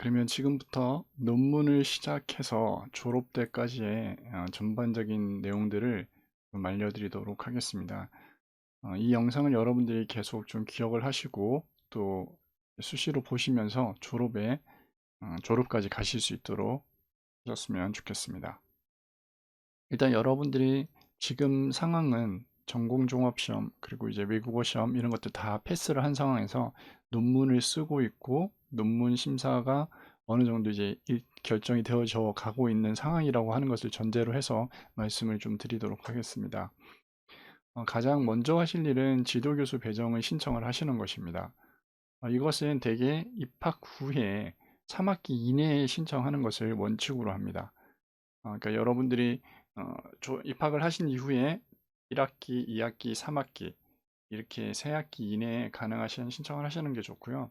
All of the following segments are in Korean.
그러면 지금부터 논문을 시작해서 졸업 때까지의 전반적인 내용들을 좀 알려드리도록 하겠습니다. 이 영상을 여러분들이 계속 좀 기억을 하시고 또 수시로 보시면서 졸업까지 가실 수 있도록 하셨으면 좋겠습니다. 일단 여러분들이 지금 상황은 전공종합시험 그리고 이제 외국어 시험 이런 것들 다 패스를 한 상황에서 논문을 쓰고 있고 논문 심사가 어느 정도 이제 결정이 되어져 가고 있는 상황이라고 하는 것을 전제로 해서 말씀을 좀 드리도록 하겠습니다. 가장 먼저 하실 일은 지도교수 배정을 신청을 하시는 것입니다. 이것은 대개 입학 후에 3학기 이내에 신청하는 것을 원칙으로 합니다. 그러니까 여러분들이 입학을 하신 이후에 1학기, 2학기, 3학기 이렇게 3학기 이내에 가능하신 신청을 하시는 게 좋고요.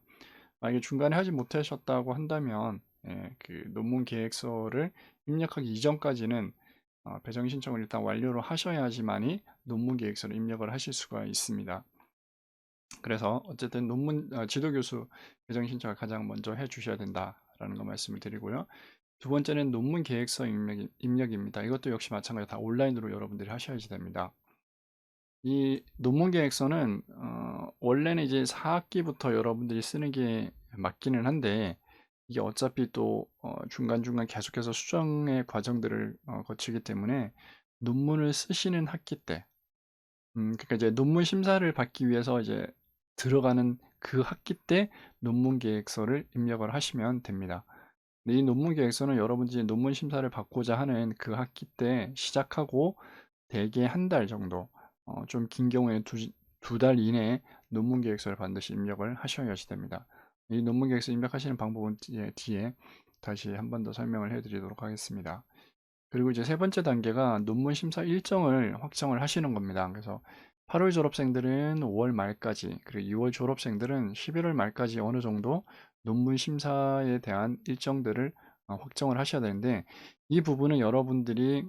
만약에 중간에 하지 못하셨다고 한다면 그 논문 계획서를 입력하기 이전까지는 배정 신청을 일단 완료를 하셔야지만이 논문 계획서를 입력을 하실 수가 있습니다. 그래서 어쨌든 지도교수 배정 신청을 가장 먼저 해 주셔야 된다라는 거 말씀을 드리고요. 두 번째는 논문 계획서 입력입니다. 이것도 역시 마찬가지로 다 온라인으로 여러분들이 하셔야지 됩니다. 이 논문 계획서는 원래는 이제 4학기부터 여러분들이 쓰는 게 맞기는 한데 이게 어차피 또 중간중간 계속해서 수정의 과정들을 거치기 때문에 논문을 쓰시는 학기 때 그러니까 이제 논문 심사를 받기 위해서 이제 들어가는 그 학기 때 논문 계획서를 입력을 하시면 됩니다. 근데 이 논문 계획서는 여러분들이 논문 심사를 받고자 하는 그 학기 때 시작하고 대개 한 달 정도, 좀 긴 경우에 두 달 이내에 논문 계획서를 반드시 입력을 하셔야지 됩니다. 이 논문 계획서 입력하시는 방법은 뒤에 다시 한 번 더 설명을 해드리도록 하겠습니다. 그리고 이제 세 번째 단계가 논문 심사 일정을 확정을 하시는 겁니다. 그래서 8월 졸업생들은 5월 말까지, 그리고 6월 졸업생들은 11월 말까지 어느 정도 논문 심사에 대한 일정들을 확정을 하셔야 되는데, 이 부분은 여러분들의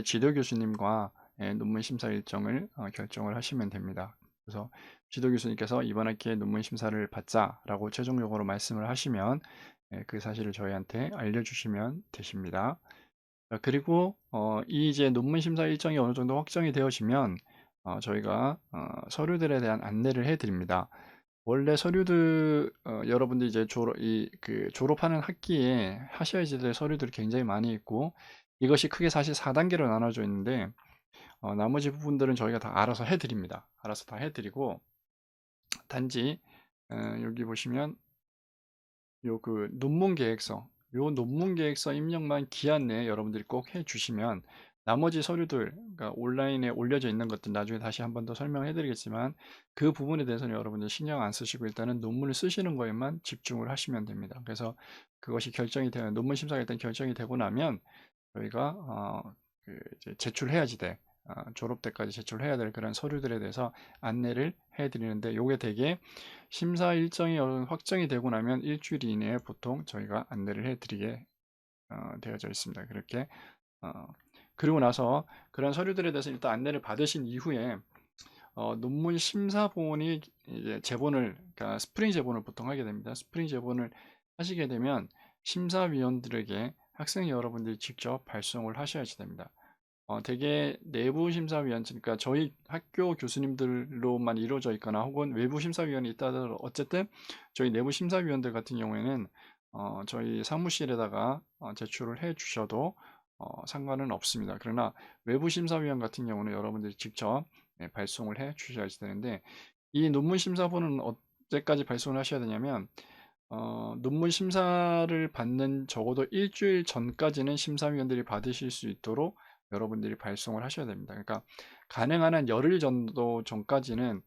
지도 교수님과 논문 심사 일정을 결정을 하시면 됩니다. 그래서 지도 교수님께서 이번 학기에 논문 심사를 받자라고 최종적으로 말씀을 하시면 그 사실을 저희한테 알려주시면 되십니다. 그리고 이 이제 논문 심사 일정이 어느 정도 확정이 되어지면 저희가 서류들에 대한 안내를 해드립니다. 원래 서류들 여러분들 이제 졸업하는 학기에 하셔야지 될 서류들이 굉장히 많이 있고 이것이 크게 사실 4단계로 나눠져 있는데 나머지 부분들은 저희가 다 알아서 해드립니다. 알아서 다 해드리고 단지 여기 보시면 요 논문 계획서 입력만 기한 내에 여러분들이 꼭 해주시면 나머지 서류들, 그러니까 온라인에 올려져 있는 것들 나중에 다시 한 번 더 설명해 드리겠지만 그 부분에 대해서는 여러분들 신경 안 쓰시고 일단은 논문을 쓰시는 거에만 집중을 하시면 됩니다. 그래서 그것이 논문 심사가 일단 결정이 되고 나면 저희가 이제 제출해야지 돼. 졸업 때까지 제출해야 될 그런 서류들에 대해서 안내를 해드리는데 요게 되게 심사 일정이 확정이 되고 나면 일주일 이내에 보통 저희가 안내를 해드리게 되어져 있습니다. 그렇게 그리고 나서 그런 서류들에 대해서 일단 안내를 받으신 이후에 논문 심사본이 이제 그러니까 스프링 제본을 보통 하게 됩니다. 스프링 제본을 하시게 되면 심사위원들에게 학생 여러분들이 직접 발송을 하셔야지 됩니다. 대개 내부 심사위원, 그러니까 저희 학교 교수님들로만 이루어져 있거나 혹은 외부 심사위원이 있다더라도 어쨌든 저희 내부 심사위원들 같은 경우에는 저희 사무실에다가 제출을 해 주셔도 상관은 없습니다. 그러나 외부 심사위원 같은 경우는 여러분들이 직접 발송을 해 주셔야지 되는데 이 논문 심사본은 언제까지 발송을 하셔야 되냐면 논문 심사를 받는 적어도 일주일 전까지는 심사위원들이 받으실 수 있도록 여러분들이 발송을 하셔야 됩니다. 그러니까 가능한 한 열흘 정도 전까지는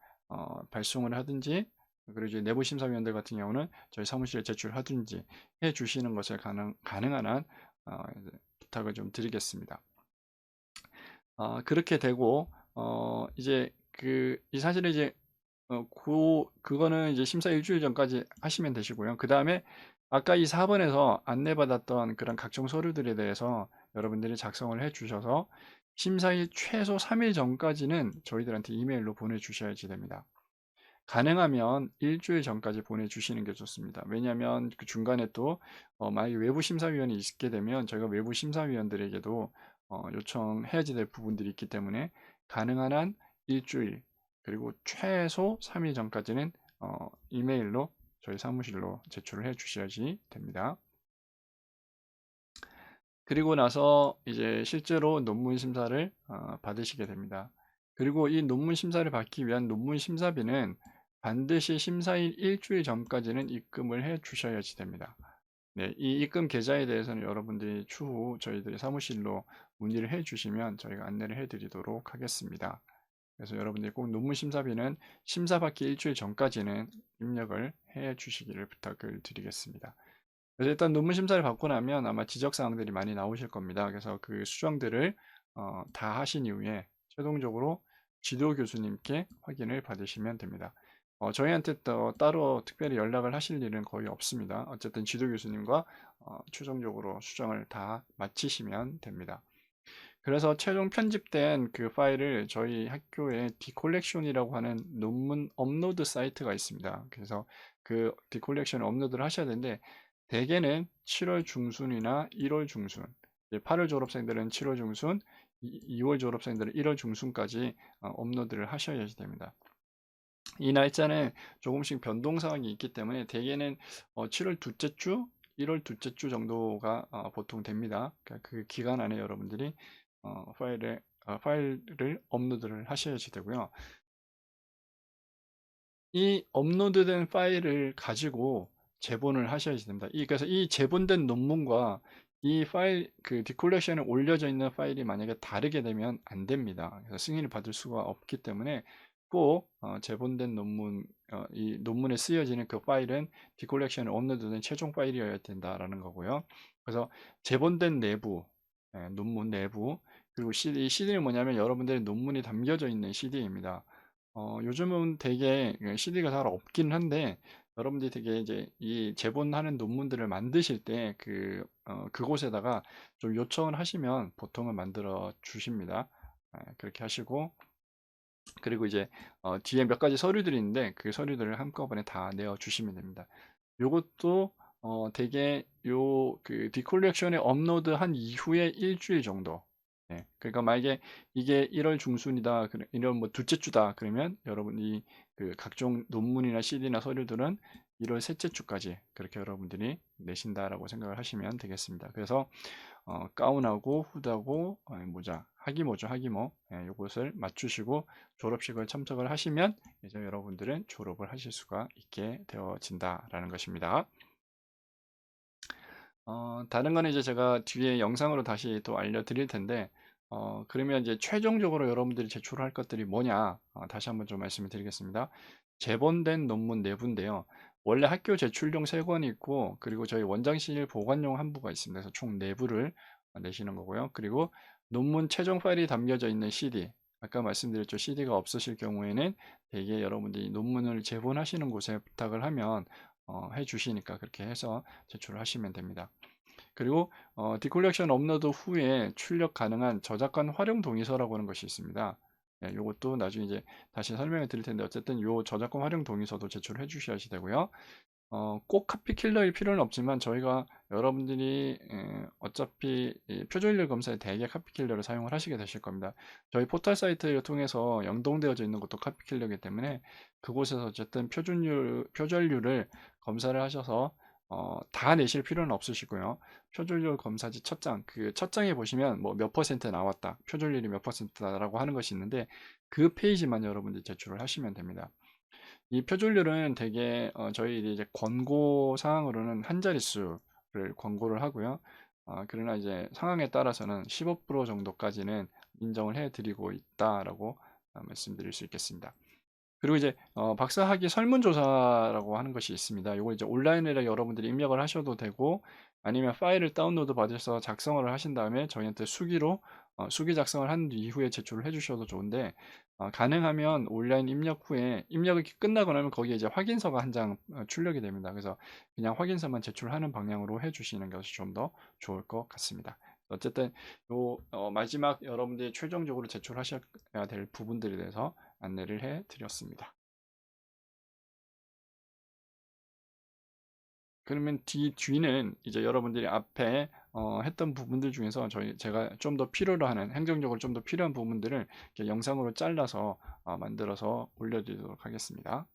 발송을 하든지 그리고 이제 내부 심사위원들 같은 경우는 저희 사무실에 제출하든지 해 주시는 것을 가능한 한 이제 부탁을 좀 드리겠습니다. 그렇게 되고 이제 이 사실은 이제 그거는 이제 심사 일주일 전까지 하시면 되시고요. 그 다음에 아까 이 4번에서 안내받았던 그런 각종 서류들에 대해서 여러분들이 작성을 해 주셔서 심사일 최소 3일 전까지는 저희들한테 이메일로 보내주셔야지 됩니다. 가능하면 일주일 전까지 보내주시는 게 좋습니다. 왜냐하면 그 중간에 또 만약에 외부 심사위원이 있게 되면 저희가 외부 심사위원들에게도 요청해야지 될 부분들이 있기 때문에 가능한 한 일주일 그리고 최소 3일 전까지는 이메일로 저희 사무실로 제출을 해 주셔야지 됩니다. 그리고 나서 이제 실제로 논문 심사를 받으시게 됩니다. 그리고 이 논문 심사를 받기 위한 논문 심사비는 반드시 심사일 일주일 전까지는 입금을 해 주셔야지 됩니다. 네, 이 입금 계좌에 대해서는 여러분들이 추후 저희들이 사무실로 문의를 해 주시면 저희가 안내를 해 드리도록 하겠습니다. 그래서 여러분들이 꼭 논문 심사비는 심사 받기 일주일 전까지는 입력을 해 주시기를 부탁을 드리겠습니다. 그래서 일단 논문 심사를 받고 나면 아마 지적 사항들이 많이 나오실 겁니다. 그래서 그 수정들을 다 하신 이후에 최종적으로 지도 교수님께 확인을 받으시면 됩니다. 저희한테 또 따로 특별히 연락을 하실 일은 거의 없습니다. 어쨌든 지도 교수님과 최종적으로 수정을 다 마치시면 됩니다. 그래서 최종 편집된 그 파일을 저희 학교에 디콜렉션이라고 하는 논문 업로드 사이트가 있습니다. 그래서 그 디콜렉션을 업로드를 하셔야 되는데 대개는 7월 중순이나 1월 중순, 8월 졸업생들은 7월 중순, 2월 졸업생들은 1월 중순까지 업로드를 하셔야 됩니다. 이 날짜는 조금씩 변동사항이 있기 때문에 대개는 7월 둘째 주, 1월 둘째 주 정도가 보통 됩니다. 그러니까 그 기간 안에 여러분들이 파일을 업로드를 하셔야지 되고요. 이 업로드된 파일을 가지고 제본을 하셔야지 됩니다. 그래서 이 제본된 논문과 이 파일, 그 디콜렉션에 올려져 있는 파일이 만약에 다르게 되면 안 됩니다. 그래서 승인을 받을 수가 없기 때문에 꼭 제본된 논문, 이 논문에 쓰여지는 그 파일은 디콜렉션에 업로드된 최종 파일이어야 된다라는 거고요. 그래서 제본된 내부, 논문 내부, 그리고 CD, CD는 뭐냐면 여러분들의 논문이 담겨져 있는 CD입니다. 요즘은 되게 CD가 잘 없긴 한데 여러분들이 되게 이제 이 제본하는 논문들을 만드실 때 그곳에다가 좀 요청을 하시면 보통은 만들어 주십니다. 그렇게 하시고 그리고 이제 뒤에 몇 가지 서류들이 있는데 그 서류들을 한꺼번에 다 내어 주시면 됩니다. 요것도 되게 요 그 디콜렉션에 업로드한 이후에 일주일 정도. 네, 그러니까 만약에 이게 1월 중순이다, 1월 뭐 둘째 주다 그러면 여러분이 그 각종 논문이나 CD나 서류들은 1월 셋째 주까지 그렇게 여러분들이 내신다라고 생각을 하시면 되겠습니다. 그래서 가운하고 후드하고 모자, 하기모죠, 하기모. 요것을 맞추시고 졸업식을 참석을 하시면 이제 여러분들은 졸업을 하실 수가 있게 되어진다라는 것입니다. 다른 거는 이제 제가 뒤에 영상으로 다시 또 알려드릴 텐데, 그러면 이제 최종적으로 여러분들이 제출할 것들이 뭐냐, 다시 한번 좀 말씀을 드리겠습니다. 제본된 논문 내부인데요. 원래 학교 제출용 3권이 있고, 그리고 저희 원장실 보관용 한 부가 있습니다. 그래서 총 4부를 내시는 거고요. 그리고 논문 최종 파일이 담겨져 있는 CD, 아까 말씀드렸죠. CD가 없으실 경우에는 대개 여러분들이 논문을 제본하시는 곳에 부탁을 하면 해주시니까 그렇게 해서 제출을 하시면 됩니다. 그리고 디콜렉션 업로드 후에 출력 가능한 저작권 활용 동의서라고 하는 것이 있습니다. 네, 이것도 나중에 이제 다시 설명을 드릴 텐데 어쨌든 요 저작권 활용 동의서도 제출해 주셔야 되고요. 꼭 카피 킬러일 필요는 없지만 저희가 여러분들이 어차피 표준일 검사에 대개 카피 킬러를 사용을 하시게 되실 겁니다. 저희 포털 사이트를 통해서 연동되어져 있는 것도 카피 킬러이기 때문에 그곳에서 어쨌든 표준율을 검사를 하셔서 다 내실 필요는 없으시고요. 표준율 검사지 첫 장, 그 첫 장에 보시면 뭐 몇 퍼센트 나왔다, 표준율이 몇 퍼센트다라고 하는 것이 있는데 그 페이지만 여러분들이 제출을 하시면 됩니다. 이 표준율은 되게 저희 이제 권고 사항으로는 한 자릿수를 권고를 하고요. 그러나 이제 상황에 따라서는 15% 정도까지는 인정을 해드리고 있다라고 말씀드릴 수 있겠습니다. 그리고 이제 박사학위 설문조사라고 하는 것이 있습니다. 이거 이제 온라인으로 여러분들이 입력을 하셔도 되고 아니면 파일을 다운로드 받아서 작성을 하신 다음에 저희한테 수기 작성을 한 이후에 제출을 해주셔도 좋은데 가능하면 온라인 입력 후에 입력이 끝나고 나면 거기에 이제 확인서가 한 장 출력이 됩니다. 그래서 그냥 확인서만 제출하는 방향으로 해주시는 것이 좀 더 좋을 것 같습니다. 어쨌든 요 마지막 여러분들이 최종적으로 제출하셔야 될 부분들에 대해서 안내를 해 드렸습니다. 그러면 뒤는 이제 여러분들이 앞에 했던 부분들 중에서 제가 좀 더 필요로 하는, 행정적으로 좀 더 필요한 부분들을 이렇게 영상으로 잘라서 만들어서 올려드리도록 하겠습니다.